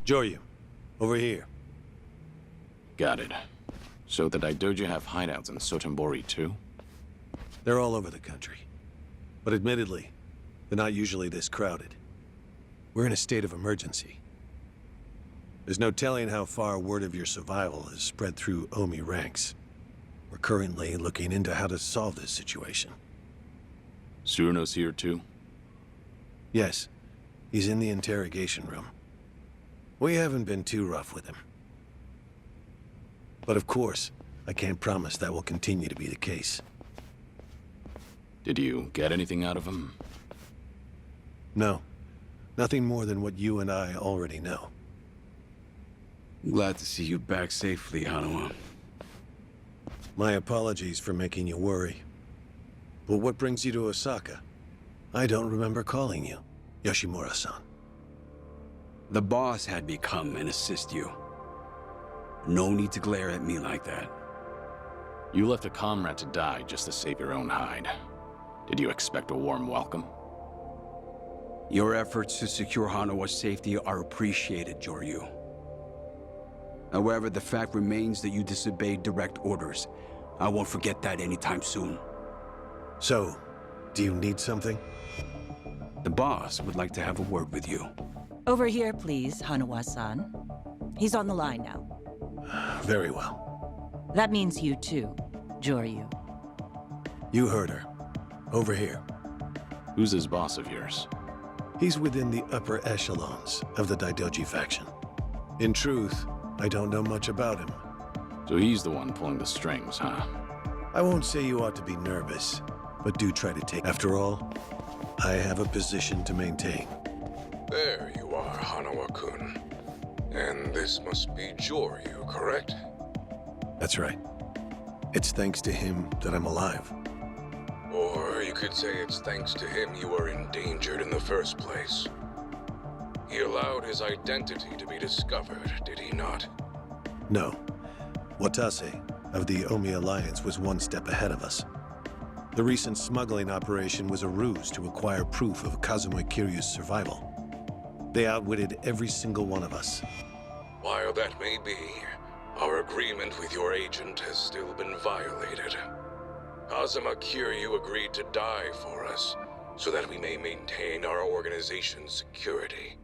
Joryu, over here. Got it. So the Daidoji have hideouts in Sotenbori too? They're all over the country. But admittedly, they're not usually this crowded. We're in a state of emergency. There's no telling how far word of your survival has spread through Omi ranks. We're currently looking into how to solve this situation. Tsuruno's here too? Yes, he's in the interrogation room. We haven't been too rough with him. But of course, I can't promise that will continue to be the case. Did you get anything out of him? No, nothing more than what you and I already know. Glad to see you back safely, Hanawa. My apologies for making you worry. But what brings you to Osaka? I don't remember calling you, Yoshimura-san. The boss had me come and assist you. No need to glare at me like that. You left a comrade to die just to save your own hide. Did you expect a warm welcome? Your efforts to secure Hanawa's safety are appreciated, Joryu. However, the fact remains that you disobeyed direct orders. I won't forget that anytime soon. So, do you need something? The boss would like to have a word with you. Over here, please, Hanawa-san. He's on the line now. Very well. That means you too, Joryu. You heard her. Over here. Who's this boss of yours? He's within the upper echelons of the Daidoji faction. In truth, I don't know much about him. So he's the one pulling the strings, huh? I won't say you ought to be nervous, but do try to take... After all, I have a position to maintain. There you are, Hanawa-kun. And this must be Joryu, correct? That's right. It's thanks to him that I'm alive. Or you could say it's thanks to him you were endangered in the first place. He allowed his identity to be discovered, did he not? No. Watase, of the Omi Alliance, was one step ahead of us. The recent smuggling operation was a ruse to acquire proof of Kazuma Kiryu's survival. They outwitted every single one of us. While that may be, our agreement with your agent has still been violated. Kazuma Kiryu agreed to die for us, so that we may maintain our organization's security.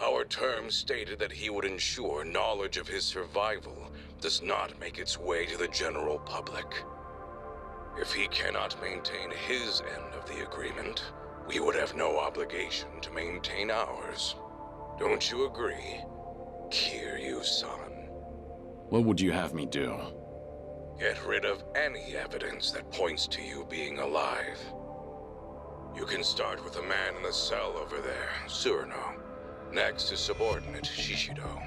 Our terms stated that he would ensure knowledge of his survival does not make its way to the general public. If he cannot maintain his end of the agreement, we would have no obligation to maintain ours. Don't you agree, Kiryu-san? What would you have me do? Get rid of any evidence that points to you being alive. You can start with the man in the cell over there, Tsuruno. Next is subordinate Shishido.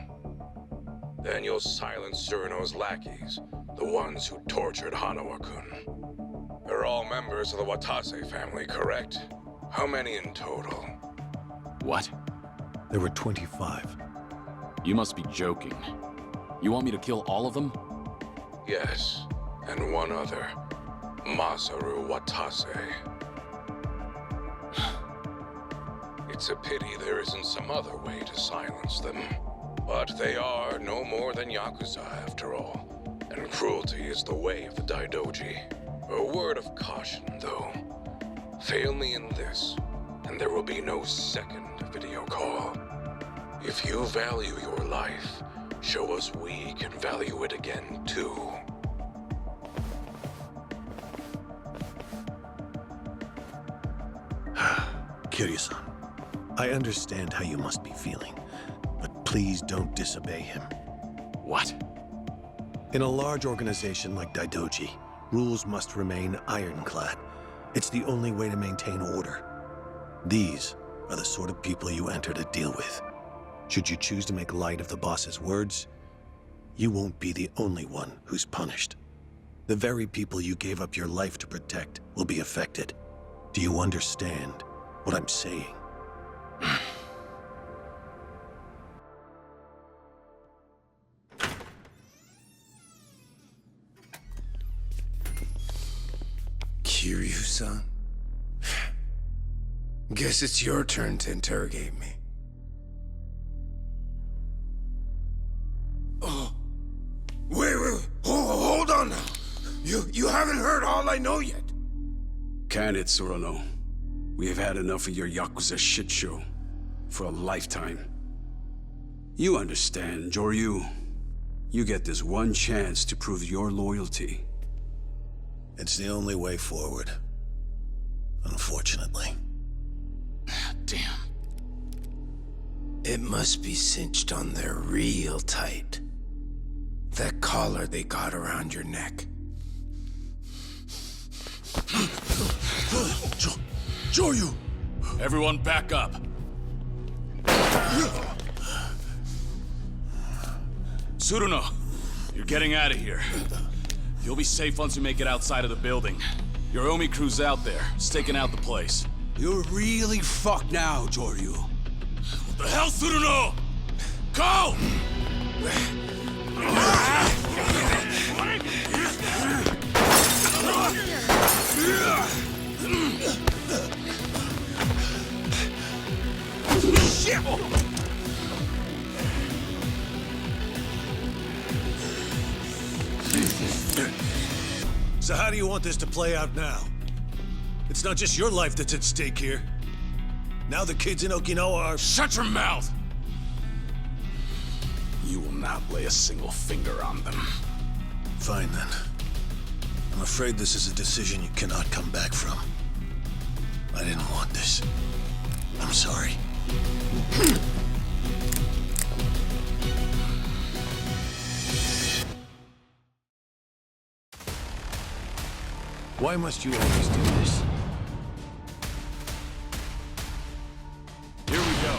Then you'll silence Tsuruno's lackeys, the ones who tortured Hanawa-kun. They're all members of the Watase family, correct? How many in total? What? There were 25. You must be joking. You want me to kill all of them? Yes, and one other, Masaru Watase. It's a pity there isn't some other way to silence them. But they are no more than Yakuza, after all. And cruelty is the way of the Daidoji. A word of caution, though. Fail me in this, and there will be no second video call. If you value your life, show us we can value it again, too. Kiryu-san, I understand how you must be feeling, but please don't disobey him. What? In a large organization like Daidoji, rules must remain ironclad. It's the only way to maintain order. These are the sort of people you enter to deal with. Should you choose to make light of the boss's words, you won't be the only one who's punished. The very people you gave up your life to protect will be affected. Do you understand what I'm saying? Kiryu-san? Guess it's your turn to interrogate me. can it, Suruno? We have had enough of your Yakuza shit show. For a lifetime. You understand, Joryu. You get this one chance to prove your loyalty. It's the only way forward. Unfortunately. Damn. It must be cinched on there real tight. That collar they got around your neck. Joryu! Everyone back up. Tsuruno, you're getting out of here. You'll be safe once you make it outside of the building. Your Omi crew's out there, staking out the place. You're really fucked now, Joryu. What the hell, Tsuruno? Go! So how do you want this to play out now? It's not just your life that's at stake here. Now the kids in Okinawa are... Shut your mouth! You will not lay a single finger on them. Fine then. I'm afraid this is a decision you cannot come back from. I didn't want this. I'm sorry. Why must you always do this? Here we go.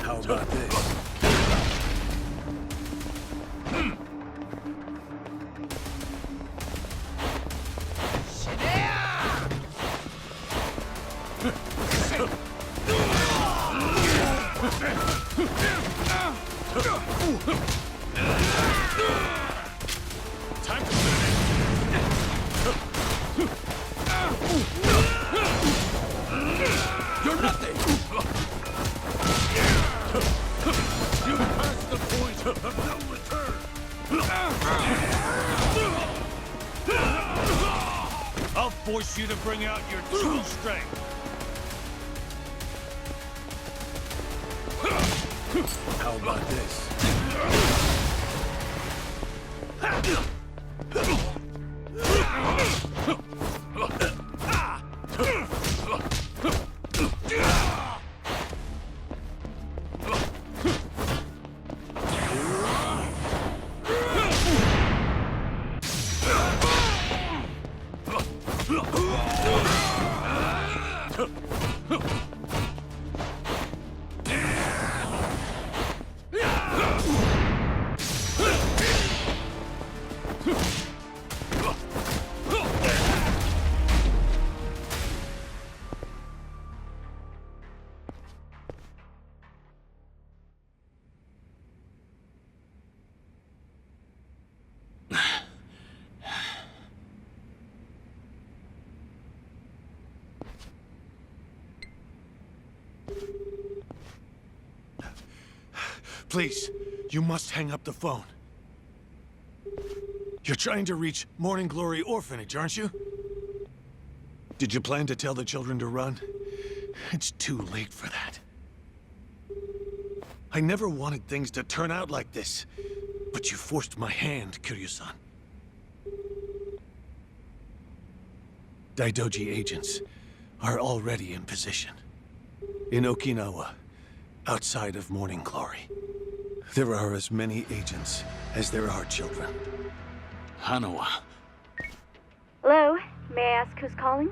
How about this? Time to finish. You're nothing! You passed the point of no return. I'll force you to bring out your true strength. How about this? Please, you must hang up the phone. You're trying to reach Morning Glory Orphanage, aren't you? Did you plan to tell the children to run? It's too late for that. I never wanted things to turn out like this, but you forced my hand, Kiryu-san. Daidoji agents are already in position. In Okinawa, outside of Morning Glory. There are as many agents as there are children. Hanawa. Hello, may I ask who's calling?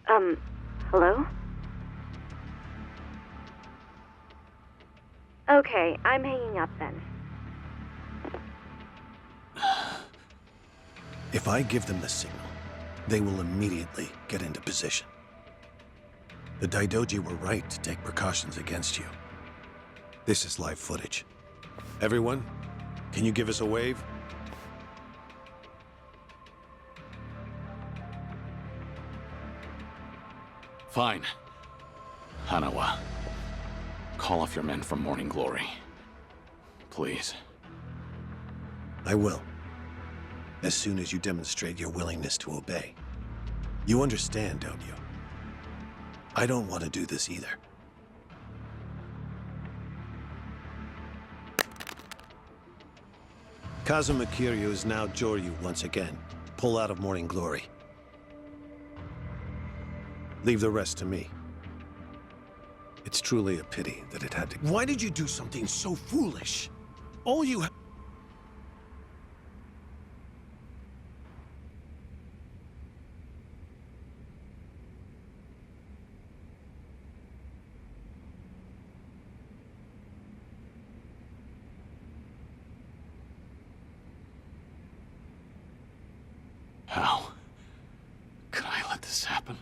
Hello? Okay, I'm hanging up then. If I give them the signal, they will immediately get into position. The Daidoji were right to take precautions against you. This is live footage. Everyone, can you give us a wave? Fine. Hanawa, call off your men from Morning Glory. Please. I will. As soon as you demonstrate your willingness to obey. You understand, don't you? I don't want to do this either. Kazuma Kiryu is now Joryu once again. Pull out of Morning Glory. Leave the rest to me. It's truly a pity that it had to— Why did you do something so foolish? All you ha— How could I let this happen?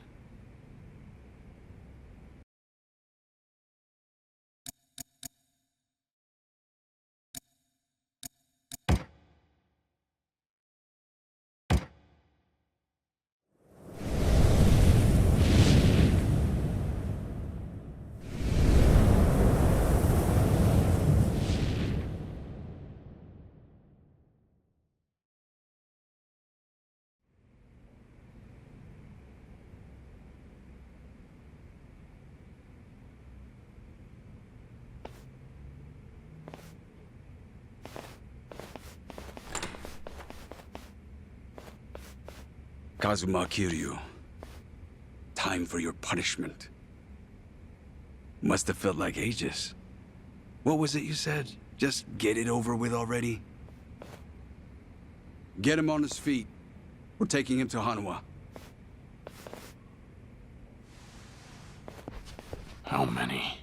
Kazuma Kiryu, time for your punishment. Must have felt like ages. What was it you said? Just get it over with already? Get him on his feet. We're taking him to Hanawa. How many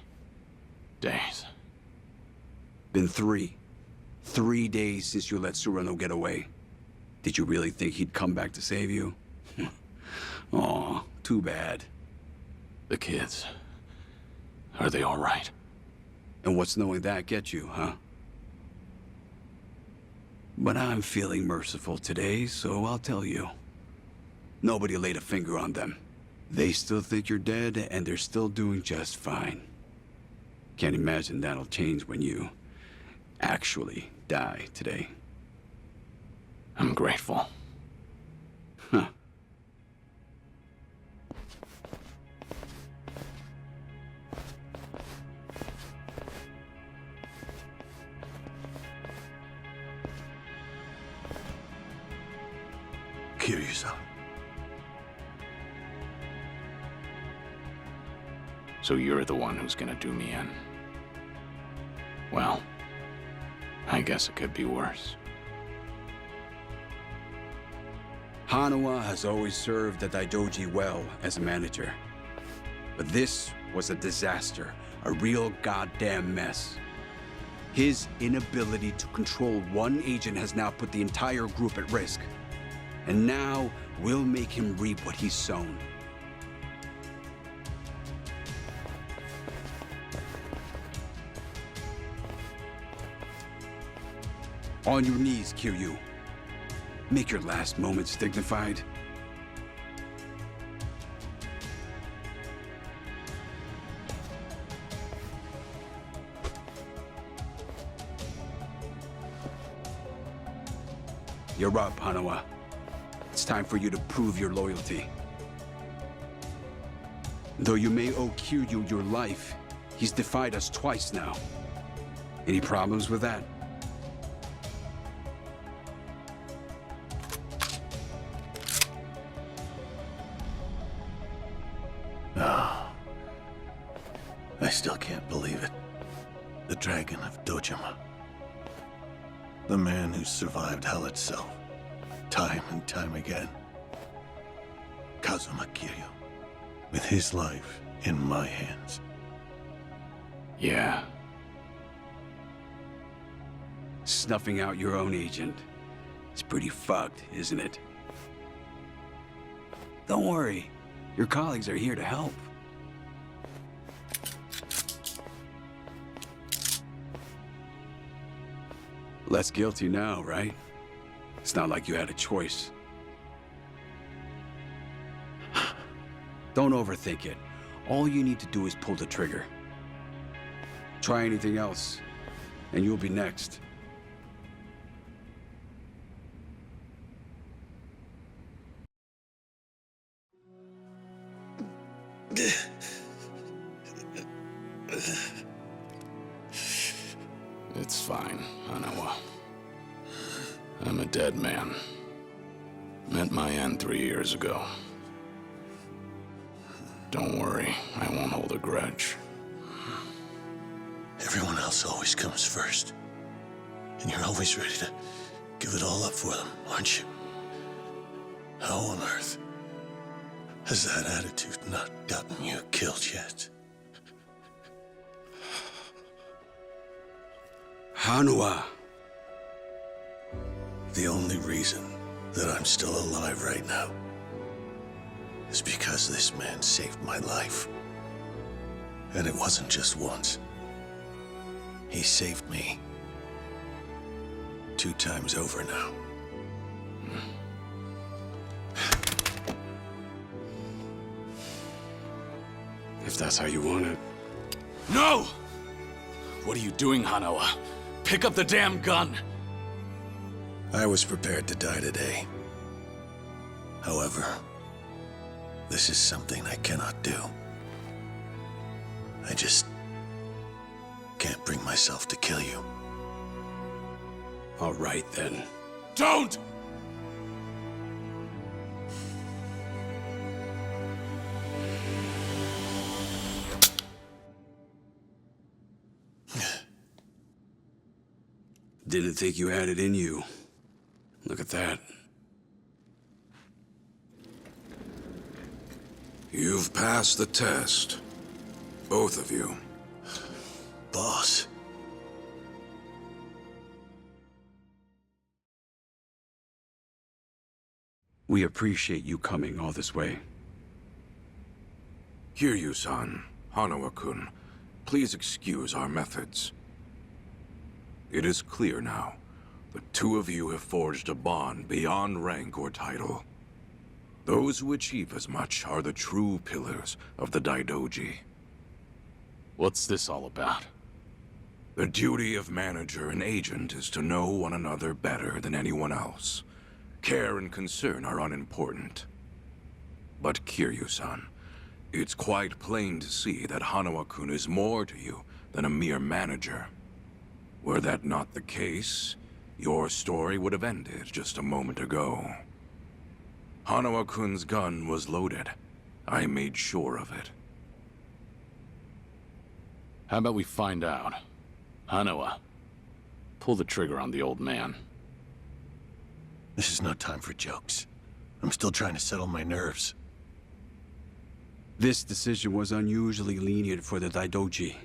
days? Been 3. 3 days since you let Surano get away. Did you really think he'd come back to save you? Aw, too bad. The kids. Are they all right? And what's knowing that get you, huh? But I'm feeling merciful today, so I'll tell you. Nobody laid a finger on them. They still think you're dead, and they're still doing just fine. Can't imagine that'll change when you actually die today. I'm grateful. Huh. Kiryu-san. So you're the one who's gonna do me in. Well, I guess it could be worse. Hanawa has always served the Daidoji well as a manager. But this was a disaster, a real goddamn mess. His inability to control one agent has now put the entire group at risk. And now we'll make him reap what he's sown. On your knees, Kiryu. Make your last moments dignified. You're up, Hanawa. It's time for you to prove your loyalty. Though you may owe Kiryu your life, he's defied us twice now. Any problems with that? I still can't believe it. The Dragon of Dojima. The man who survived hell itself, time and time again. Kazuma Kiryu, with his life in my hands. Yeah. Snuffing out your own agent. It's pretty fucked, isn't it? Don't worry. Your colleagues are here to help. Less guilty now, right? It's not like you had a choice. Don't overthink it. All you need to do is pull the trigger. Try anything else, and you'll be next. It's fine, Hanawa. I'm a dead man. Met my end 3 years ago. Don't worry, I won't hold a grudge. Everyone else always comes first. And you're always ready to give it all up for them, aren't you? How on earth has that attitude not gotten you killed yet? Hanawa. The only reason that I'm still alive right now is because this man saved my life. And it wasn't just once. He saved me 2 times over now. If that's how you want it. No! What are you doing, Hanawa? Pick up the damn gun! I was prepared to die today. However, this is something I cannot do. I just can't bring myself to kill you. All right, then. Don't! Didn't think you had it in you. Look at that. You've passed the test. Both of you. Boss. We appreciate you coming all this way. Kiryu-san, Hanawa-kun, please excuse our methods. It is clear now. The 2 of you have forged a bond beyond rank or title. Those who achieve as much are the true pillars of the Daidoji. What's this all about? The duty of manager and agent is to know one another better than anyone else. Care and concern are unimportant. But Kiryu-san, it's quite plain to see that Hanawa-kun is more to you than a mere manager. Were that not the case, your story would have ended just a moment ago. Hanawa-kun's gun was loaded. I made sure of it. How about we find out? Hanawa, pull the trigger on the old man. This is not time for jokes. I'm still trying to settle my nerves. This decision was unusually lenient for the Daidoji,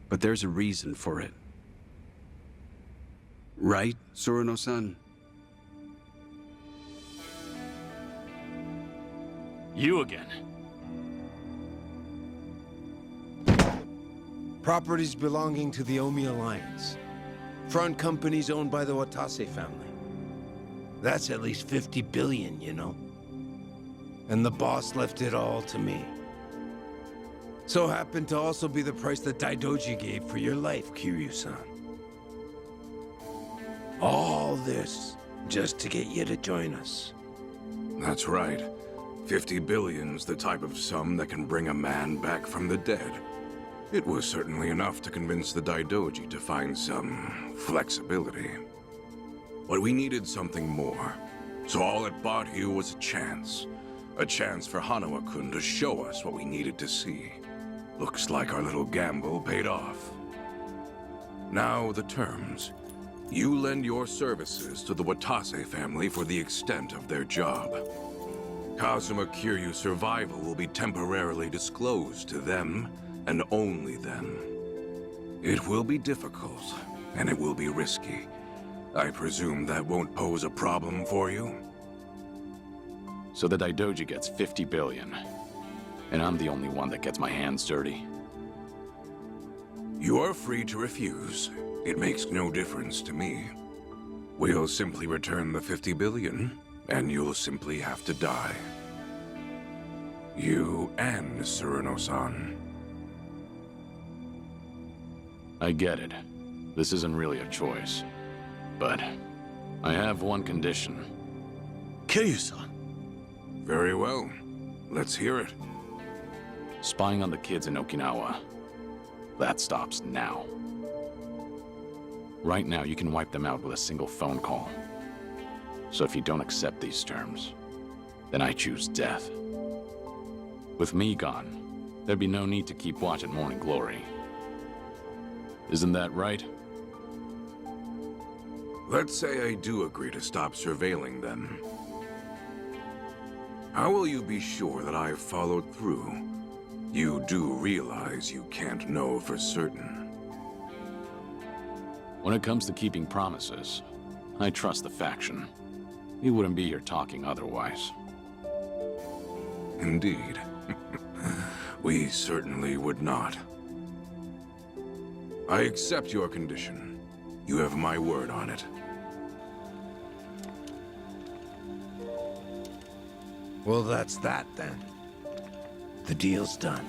but there's a reason for it. Right, Suruno-san? You again. Properties belonging to the Omi Alliance. Front companies owned by the Watase family. That's at least 50 billion, you know? And the boss left it all to me. So happened to also be the price that Daidoji gave for your life, Kiryu-san. All this just to get you to join us. That's right. 50 billion's the type of sum that can bring a man back from the dead. It was certainly enough to convince the Daidoji to find some flexibility. But we needed something more. So all it bought you was a chance. A chance for Hanawa-kun to show us what we needed to see. Looks like our little gamble paid off. Now the terms. You lend your services to the Watase family for the extent of their job. Kazuma Kiryu's survival will be temporarily disclosed to them, and only them. It will be difficult, and it will be risky. I presume that won't pose a problem for you? So the Daidoji gets 50 billion, and I'm the only one that gets my hands dirty. You are free to refuse. It makes no difference to me. We'll simply return the 50 billion, and you'll simply have to die. You and Tsuruno-san. I get it. This isn't really a choice. But I have one condition. Kiryu-san. Very well. Let's hear it. Spying on the kids in Okinawa. That stops now. Right now, you can wipe them out with a single phone call. So if you don't accept these terms, then I choose death. With me gone, there'd be no need to keep watch at Morning Glory. Isn't that right? Let's say I do agree to stop surveilling then. How will you be sure that I've followed through? You do realize you can't know for certain. When it comes to keeping promises, I trust the faction. We wouldn't be here talking otherwise. Indeed. We certainly would not. I accept your condition. You have my word on it. Well, that's that then. The deal's done.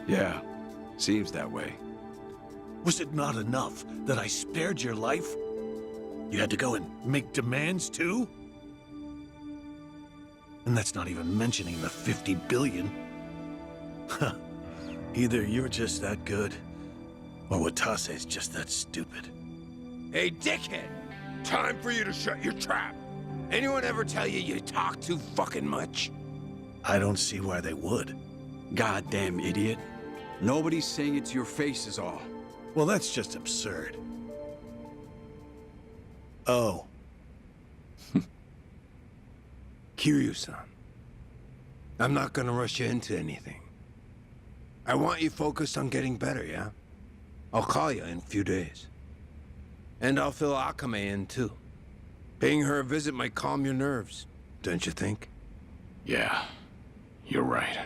Yeah, seems that way. Was it not enough that I spared your life? You had to go and make demands too? And that's not even mentioning the 50 billion. Huh. Either you're just that good, or Watase's just that stupid. Hey, dickhead! Time for you to shut your trap! Anyone ever tell you you talk too fucking much? I don't see why they would. Goddamn idiot. Nobody's saying it to your face is all. Well, that's just absurd. Oh. Kiryu-san, I'm not gonna rush you into anything. I want you focused on getting better, yeah? I'll call you in a few days. And I'll fill Akame in, too. Paying her a visit might calm your nerves, don't you think? Yeah, you're right.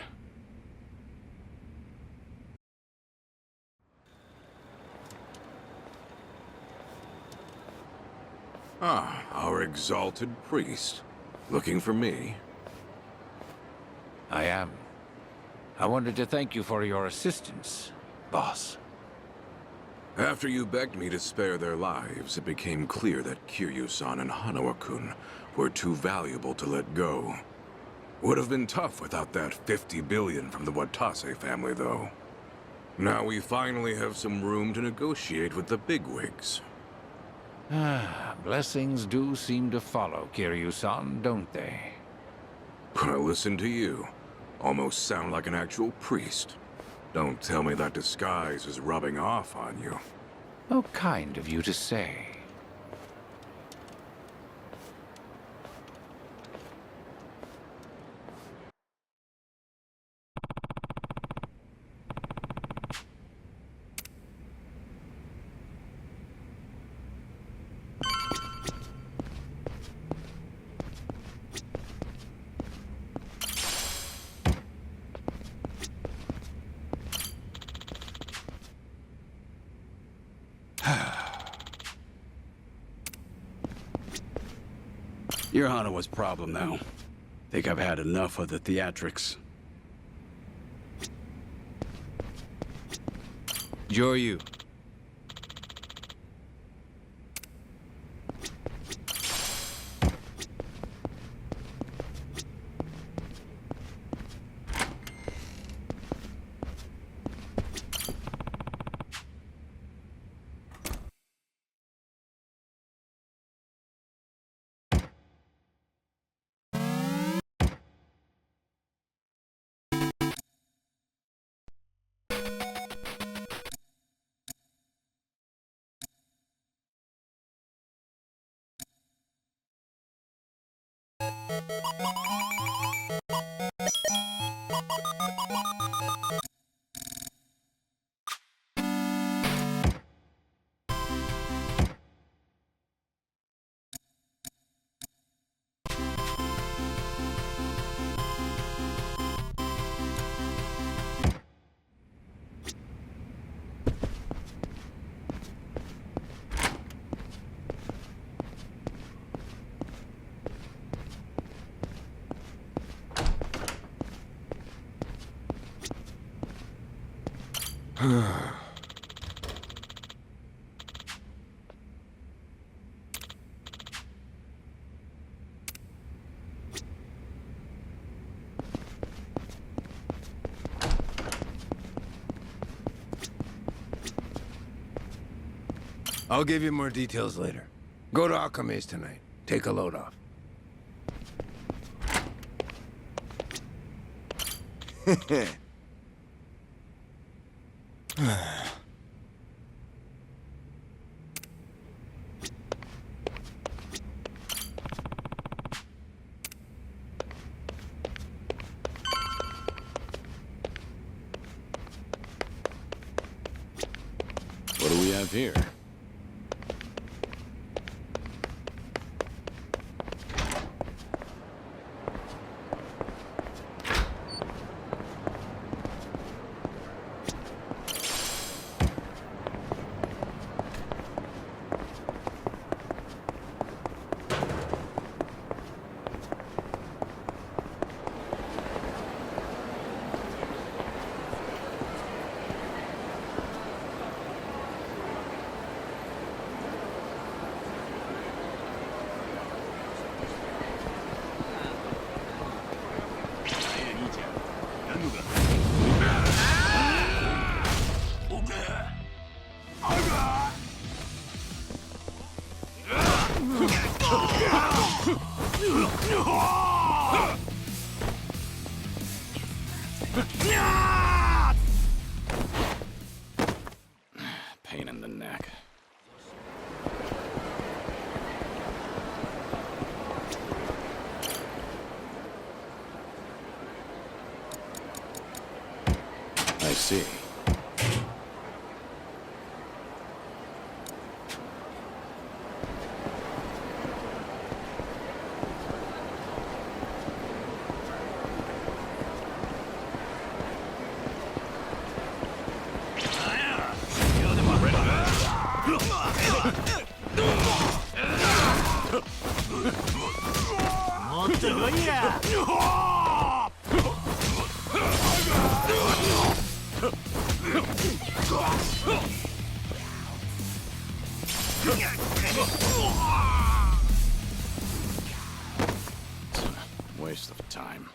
Ah, our exalted priest. Looking for me? I am. I wanted to thank you for your assistance, boss. After you begged me to spare their lives, it became clear that Kiryu-san and Hanawa-kun were too valuable to let go. Would have been tough without that 50 billion from the Watase family, though. Now we finally have some room to negotiate with the bigwigs. Blessings do seem to follow Kiryu-san, don't they? But listen to you. Almost sound like an actual priest. Don't tell me that disguise is rubbing off on you. How kind of you to say. You're Hanawa's problem now. Think I've had enough of the theatrics. Joryu. I'll give you more details later. Go to Akame's tonight. Take a load off. What do we have here? Pain in the neck. I see. Waste of time.